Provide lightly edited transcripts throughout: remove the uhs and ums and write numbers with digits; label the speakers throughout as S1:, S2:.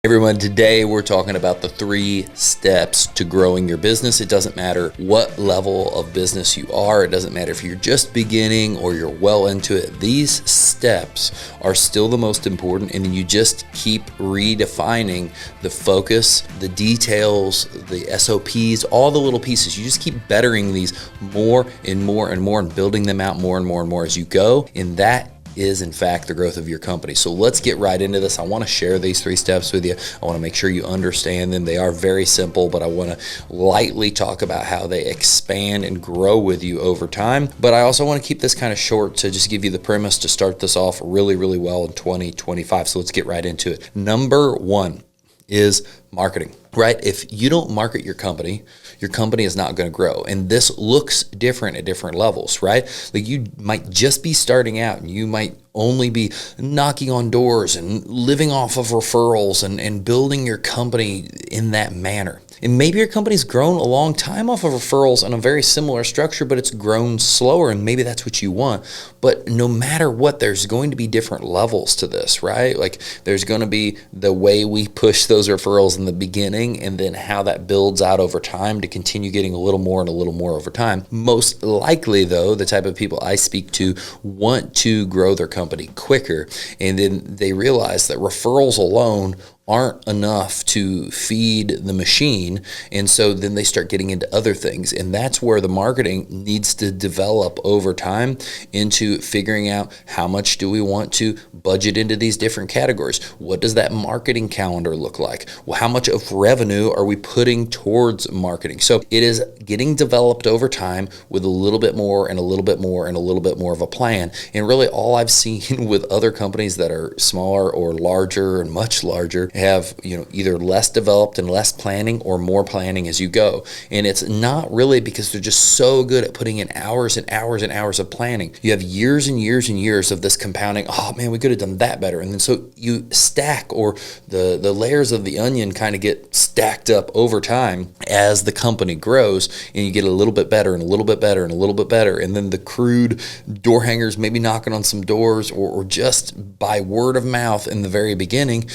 S1: Everyone, today we're talking about the 3 steps to growing your business. It doesn't matter what level of business you are. It doesn't matter if you're just beginning or you're well into it. These steps are still the most important, and you just keep redefining the focus, the details, the SOPs, all the little pieces. You just keep bettering these more and more and more and building them out more and more and more as you go. And that is in fact the growth of your company. So let's get right into this. I want to share these 3 steps with you. I want to make sure you understand them. They are very simple, but I want to lightly talk about how they expand and grow with you over time. But I also want to keep this kind of short to just give you the premise to start this off really, really well in 2025. So let's get right into it. Number 1 is marketing, right? If you don't market your company is not going to grow. And this looks different at different levels, right? Like you might just be starting out and you might only be knocking on doors and living off of referrals and building your company in that manner. And maybe your company's grown a long time off of referrals in a very similar structure, but it's grown slower, and maybe that's what you want. But no matter what, there's going to be different levels to this, right? Like there's going to be the way we push those referrals in the beginning and then how that builds out over time to continue getting a little more and a little more over time. Most likely, though, the type of people I speak to want to grow their company quicker, and then they realize that referrals alone aren't enough to feed the machine, and so then they start getting into other things, and that's where the marketing needs to develop over time into figuring out how much do we want to budget into these different categories. What does that marketing calendar look like? Well, how much of revenue are we putting towards marketing? So it is getting developed over time with a little bit more and a little bit more and a little bit more of a plan. And really all I've seen with other companies that are smaller or larger and much larger have, either less developed and less planning or more planning as you go. And it's not really because they're just so good at putting in hours and hours and hours of planning. You have years and years and years of this compounding. Oh man, we could have done that better. And then so you stack, or the layers of the onion kind of get stacked up over time as the company grows, and you get a little bit better and a little bit better and a little bit better. And then the crude door hangers maybe knocking on some doors or just by word of mouth in the very beginning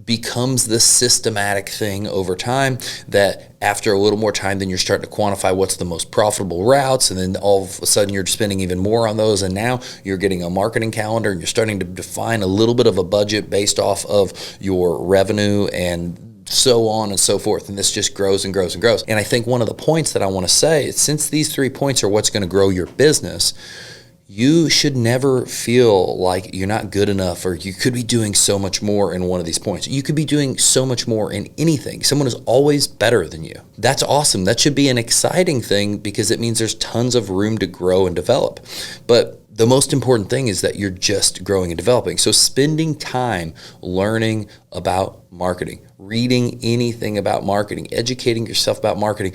S1: becomes this systematic thing over time that after a little more time, then you're starting to quantify what's the most profitable routes, and then all of a sudden you're spending even more on those, and now you're getting a marketing calendar and you're starting to define a little bit of a budget based off of your revenue and so on and so forth. And this just grows and grows and grows. And I think one of the points that I want to say is, since these 3 points are what's going to grow your business, you should never feel like you're not good enough or you could be doing so much more in one of these points. You could be doing so much more in anything. Someone is always better than you. That's awesome. That should be an exciting thing because it means there's tons of room to grow and develop. But the most important thing is that you're just growing and developing. So spending time learning about marketing, reading anything about marketing, educating yourself about marketing,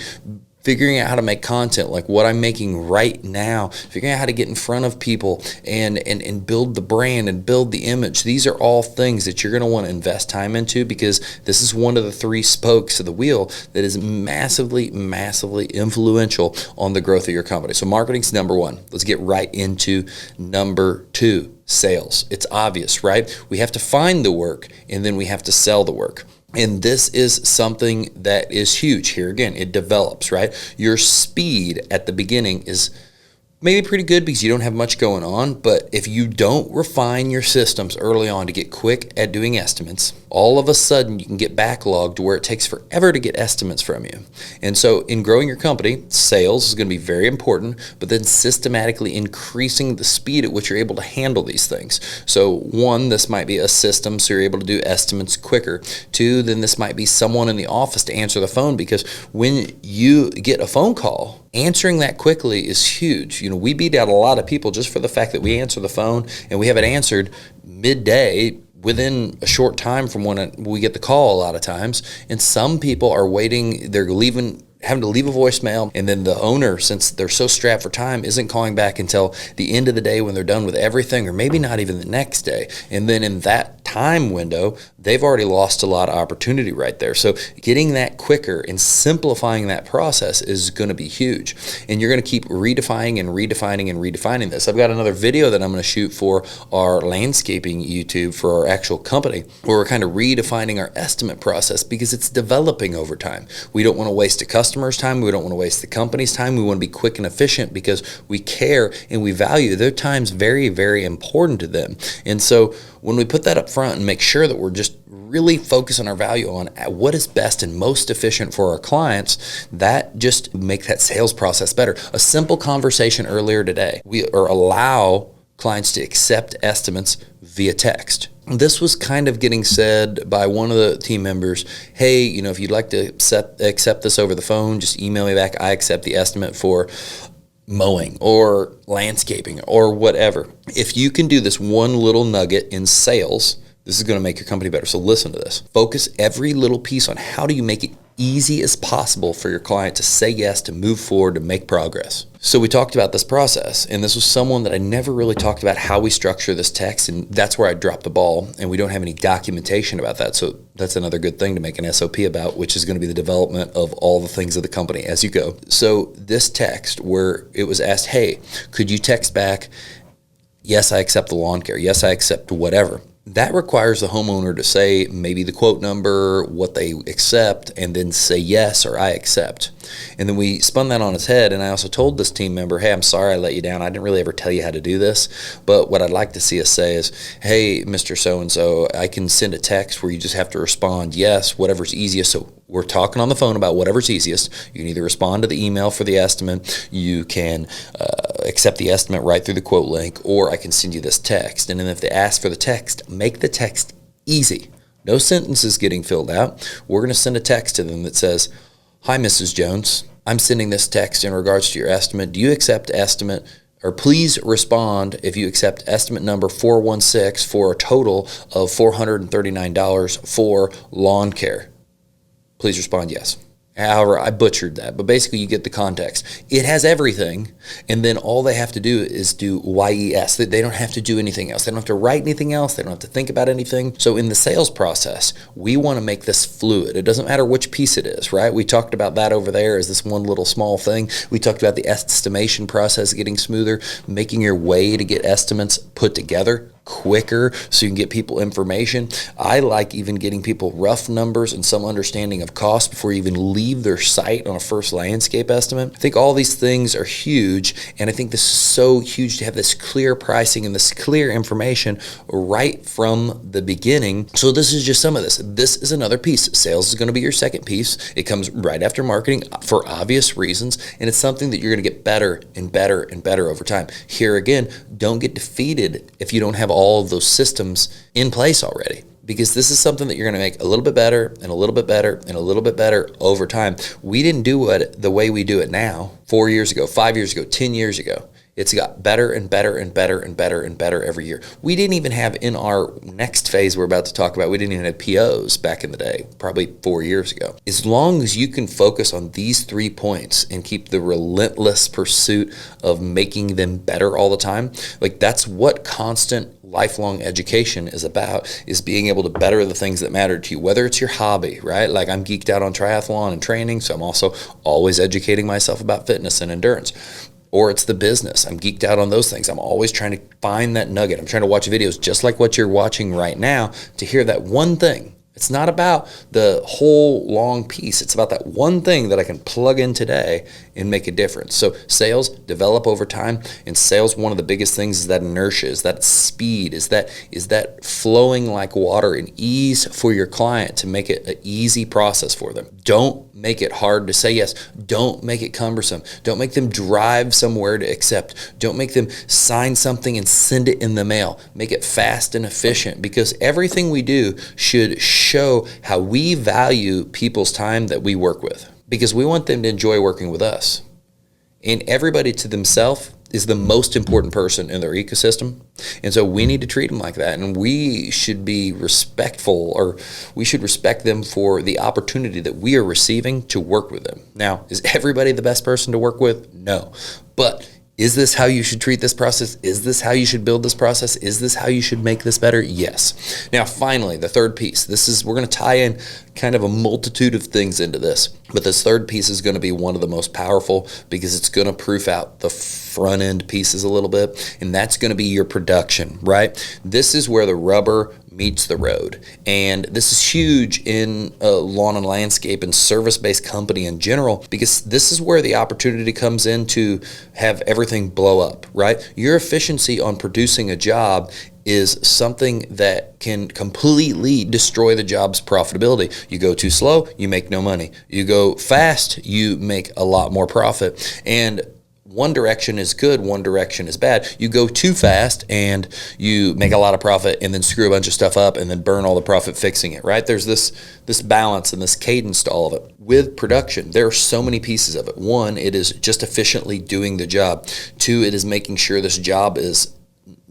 S1: figuring out how to make content like what I'm making right now, figuring out how to get in front of people and build the brand and build the image. These are all things that you're going to want to invest time into, because this is one of the 3 spokes of the wheel that is massively, massively influential on the growth of your company. So marketing's number 1. Let's get right into number 2, sales. It's obvious, right? We have to find the work and then we have to sell the work. And this is something that is huge. Here again, it develops, right? Your speed at the beginning is maybe pretty good because you don't have much going on, but if you don't refine your systems early on to get quick at doing estimates, all of a sudden you can get backlogged to where it takes forever to get estimates from you. And so in growing your company, sales is going to be very important, but then systematically increasing the speed at which you're able to handle these things. So 1, this might be a system so you're able to do estimates quicker. 2, then this might be someone in the office to answer the phone, because when you get a phone call, answering that quickly is huge. We beat out a lot of people just for the fact that we answer the phone and we have it answered midday within a short time from when we get the call a lot of times. And some people are waiting, they're having to leave a voicemail, and then the owner, since they're so strapped for time, isn't calling back until the end of the day when they're done with everything, or maybe not even the next day. And then in that time window, they've already lost a lot of opportunity right there. So getting that quicker and simplifying that process is going to be huge. And you're going to keep redefining and redefining and redefining this. I've got another video that I'm going to shoot for our landscaping YouTube for our actual company, where we're kind of redefining our estimate process because it's developing over time. We don't want to waste a customer's time. We don't want to waste the company's time. We want to be quick and efficient because we care and we value their time's very, very important to them. And so when we put that up front and make sure that we're just really focusing our value on what is best and most efficient for our clients, that just make that sales process better. A simple conversation earlier today, we allow clients to accept estimates via text. This was kind of getting said by one of the team members, hey, if you'd like to accept this over the phone, just email me back. I accept the estimate for mowing or landscaping or whatever. If you can do this one little nugget in sales, this is going to make your company better. So listen to this. Focus every little piece on how do you make it easy as possible for your client to say yes, to move forward, to make progress. So we talked about this process, and this was someone that I never really talked about how we structure this text, and that's where I dropped the ball, and we don't have any documentation about that. So that's another good thing to make an SOP about, which is going to be the development of all the things of the company as you go. So this text where it was asked, hey, could you text back, yes, I accept the lawn care, yes, I accept whatever. That requires the homeowner to say maybe the quote number, what they accept, and then say yes or I accept. And then we spun that on its head, and I also told this team member, hey, I'm sorry I let you down. I didn't really ever tell you how to do this, but what I'd like to see us say is, hey, Mr. So-and-so, I can send a text where you just have to respond yes, whatever's easiest. So we're talking on the phone about whatever's easiest. You can either respond to the email for the estimate, you can accept the estimate right through the quote link, or I can send you this text. And then if they ask for the text, make the text easy. No sentences getting filled out. We're going to send a text to them that says, hi, Mrs. Jones. I'm sending this text in regards to your estimate. Do you accept estimate, or please respond if you accept estimate number 416 for a total of $439 for lawn care? Please respond yes. However, I butchered that, but basically you get the context. It has everything, and then all they have to do is do YES. They don't have to do anything else. They don't have to write anything else. They don't have to think about anything. So in the sales process, we want to make this fluid. It doesn't matter which piece it is, right? We talked about that over there as this one little small thing. We talked about the estimation process getting smoother, making your way to get estimates put together quicker so you can get people information. I like even getting people rough numbers and some understanding of cost before you even leave their site on a first landscape estimate. I think all these things are huge, and I think this is so huge to have this clear pricing and this clear information right from the beginning. So this is just some of this. This is another piece. Sales is going to be your second piece. It comes right after marketing for obvious reasons, and it's something that you're going to get better and better and better over time. Here again, don't get defeated if you don't have all of those systems in place already, because this is something that you're going to make a little bit better and a little bit better and a little bit better over time. We didn't do it the way we do it now 4 years ago, 5 years ago, 10 years ago. It's got better and better and better and better and better every year. We didn't even have in our next phase we're about to talk about, we didn't even have POs back in the day, probably 4 years ago. As long as you can focus on these 3 points and keep the relentless pursuit of making them better all the time, like that's what constant lifelong education is about, is being able to better the things that matter to you, whether it's your hobby, right? Like I'm geeked out on triathlon and training, so I'm also always educating myself about fitness and endurance. Or it's the business. I'm geeked out on those things. I'm always trying to find that nugget. I'm trying to watch videos just like what you're watching right now to hear that one thing. It's not about the whole long piece. It's about that one thing that I can plug in today and make a difference. So sales develop over time, and sales, one of the biggest things is that inertia, is that speed, is that flowing like water and ease for your client to make it an easy process for them. Don't make it hard to say yes. Don't make it cumbersome. Don't make them drive somewhere to accept. Don't make them sign something and send it in the mail. Make it fast and efficient, because everything we do should show how we value people's time that we work with, because we want them to enjoy working with us. And everybody to themselves is the most important person in their ecosystem. And so we need to treat them like that. And we should be respectful, or we should respect them for the opportunity that we are receiving to work with them. Now, is everybody the best person to work with? No. But Is this how you should treat this process? Is this how you should build this process? Is this how you should make this better? Yes. Now, finally, the third piece. We're going to tie in kind of a multitude of things into this. But this third piece is going to be one of the most powerful because it's going to proof out the front end pieces a little bit. And that's going to be your production, right? This is where the rubber meets the road. And this is huge in lawn and landscape and service-based company in general, because this is where the opportunity comes in to have everything blow up, right? Your efficiency on producing a job is something that can completely destroy the job's profitability. You go too slow, you make no money. You go fast, you make a lot more profit. And one direction is good, one direction is bad. You go too fast and you make a lot of profit and then screw a bunch of stuff up and then burn all the profit fixing it, right? There's this balance and this cadence to all of it. With production, there are so many pieces of it. One, it is just efficiently doing the job. Two, it is making sure this job is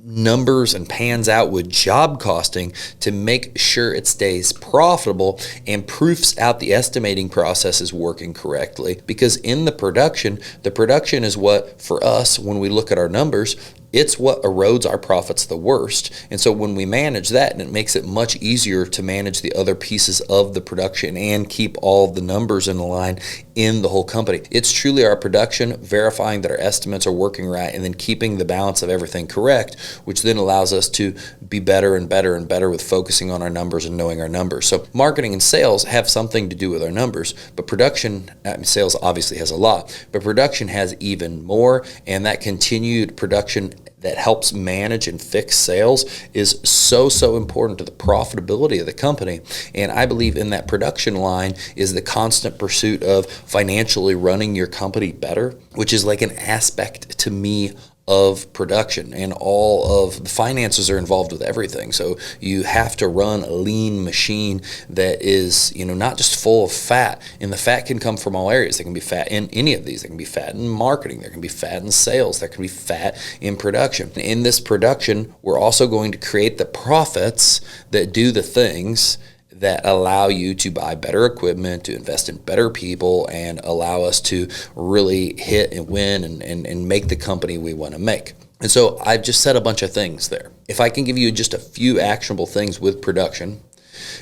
S1: numbers and pans out with job costing to make sure it stays profitable and proofs out the estimating process is working correctly. Because in the production is what, for us, when we look at our numbers, it's what erodes our profits the worst. And so when we manage that, and it makes it much easier to manage the other pieces of the production and keep all of the numbers in line in the whole company. It's truly our production, verifying that our estimates are working right, and then keeping the balance of everything correct, which then allows us to be better and better and better with focusing on our numbers and knowing our numbers. So marketing and sales have something to do with our numbers, but sales obviously has a lot, but production has even more, and that continued production that helps manage and fix sales is so important to the profitability of the company. And I believe in that production line is the constant pursuit of financially running your company better, which is like an aspect to me of production, and all of the finances are involved with everything. So you have to run a lean machine that is, not just full of fat, and the fat can come from all areas. There can be fat in any of these. There can be fat in marketing. There can be fat in sales. There can be fat in production. In this production, we're also going to create the profits that do the things that allow you to buy better equipment, to invest in better people, and allow us to really hit and win and make the company we want to make. And so I've just said a bunch of things there. If I can give you just a few actionable things with production,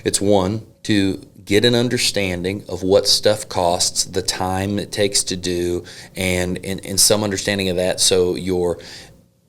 S1: it's one, to get an understanding of what stuff costs, the time it takes to do, and some understanding of that, so your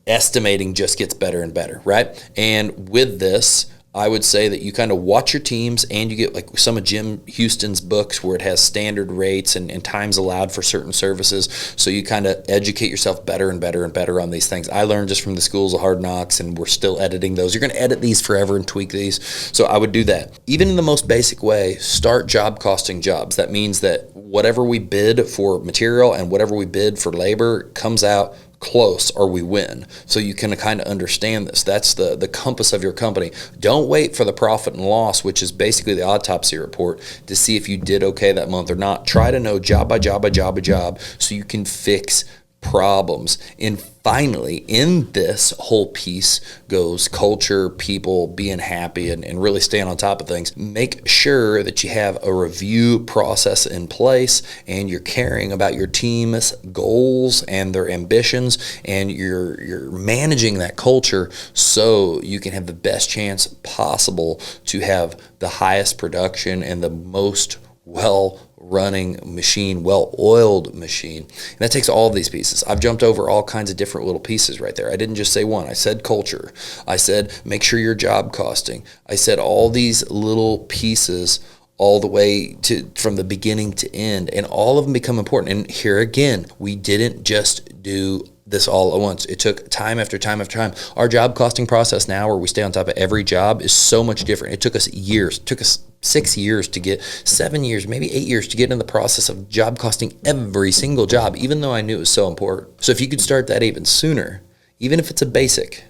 S1: estimating just gets better and better, right? And with this, I would say that you kind of watch your teams, and you get like some of Jim Houston's books where it has standard rates and times allowed for certain services. So you kind of educate yourself better and better and better on these things. I learned just from the schools of hard knocks, and we're still editing those. You're going to edit these forever and tweak these. So I would do that. Even in the most basic way, start job costing jobs. That means that whatever we bid for material and whatever we bid for labor comes out close, or we win. So you can kind of understand this. That's the compass of your company. Don't wait for the profit and loss, which is basically the autopsy report, to see if you did okay that month or not. Try to know job by job by job by job so you can fix problems. And finally, in this whole piece goes culture, people, being happy, and really staying on top of things. Make sure that you have a review process in place, and you're caring about your team's goals and their ambitions, and you're managing that culture so you can have the best chance possible to have the highest production and the most well-running machine, well-oiled machine. And that takes all of these pieces. I've jumped over all kinds of different little pieces right there. I didn't just say one. I said culture. I said make sure you're job costing. I said all these little pieces all the way to from the beginning to end, and all of them become important. And here again, we didn't just do this all at once. It took time after time after time. Our job costing process now, where we stay on top of every job, is so much different. It took us years. It took us 6 years to get, 7 years, maybe 8 years to get in the process of job costing every single job, even though I knew it was so important. So if you could start that even sooner, even if it's a basic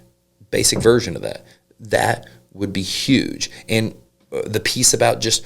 S1: version of that would be huge. And the piece about just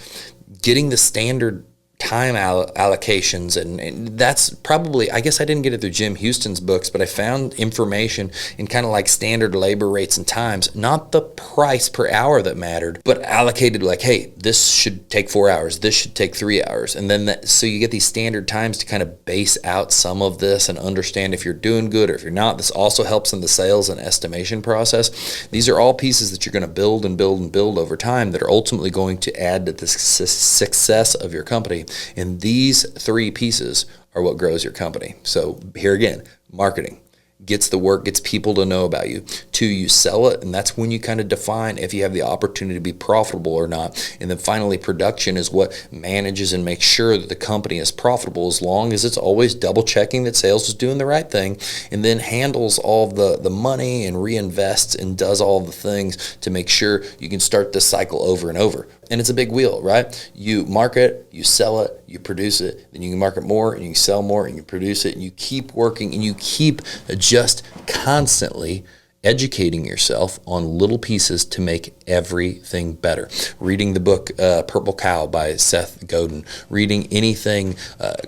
S1: getting the standard time allocations, and that's probably, I guess I didn't get it through Jim Houston's books, but I found information in kind of like standard labor rates and times, not the price per hour that mattered, but allocated like, hey, this should take 4 hours, this should take 3 hours, and then so you get these standard times to kind of base out some of this and understand if you're doing good or if you're not. This also helps in the sales and estimation process. These are all pieces that you're going to build and build and build over time that are ultimately going to add to the success of your company. And these three pieces are what grows your company. So here again, marketing gets the work, gets people to know about you. 2, you sell it, and that's when you kind of define if you have the opportunity to be profitable or not. And then finally, production is what manages and makes sure that the company is profitable, as long as it's always double checking that sales is doing the right thing, and then handles all the money and reinvests and does all the things to make sure you can start this cycle over and over. And it's a big wheel, right? You market, you sell it, you produce it, then you can market more and you can sell more and you produce it, and you keep working and you keep just constantly educating yourself on little pieces to make everything better. Reading the book Purple Cow by Seth Godin, reading anything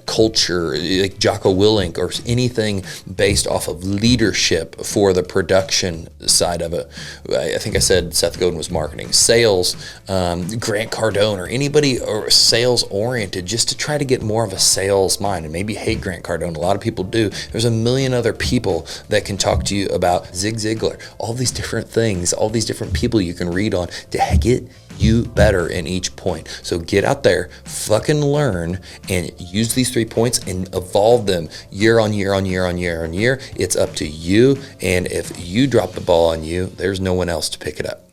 S1: culture like Jocko Willink, or anything based off of leadership for the production side of it. I think I said Seth Godin was marketing. Sales, Grant Cardone, or anybody or sales oriented, just to try to get more of a sales mind. And maybe you hate Grant Cardone. A lot of people do. There's a million other people that can talk to you about Zig Ziglar, all these different things, all these different people you can read on to get you better in each point. So get out there, fucking learn, and use these 3 points and evolve them year on year on year on year on year. It's up to you, and if you drop the ball on you, there's no one else to pick it up.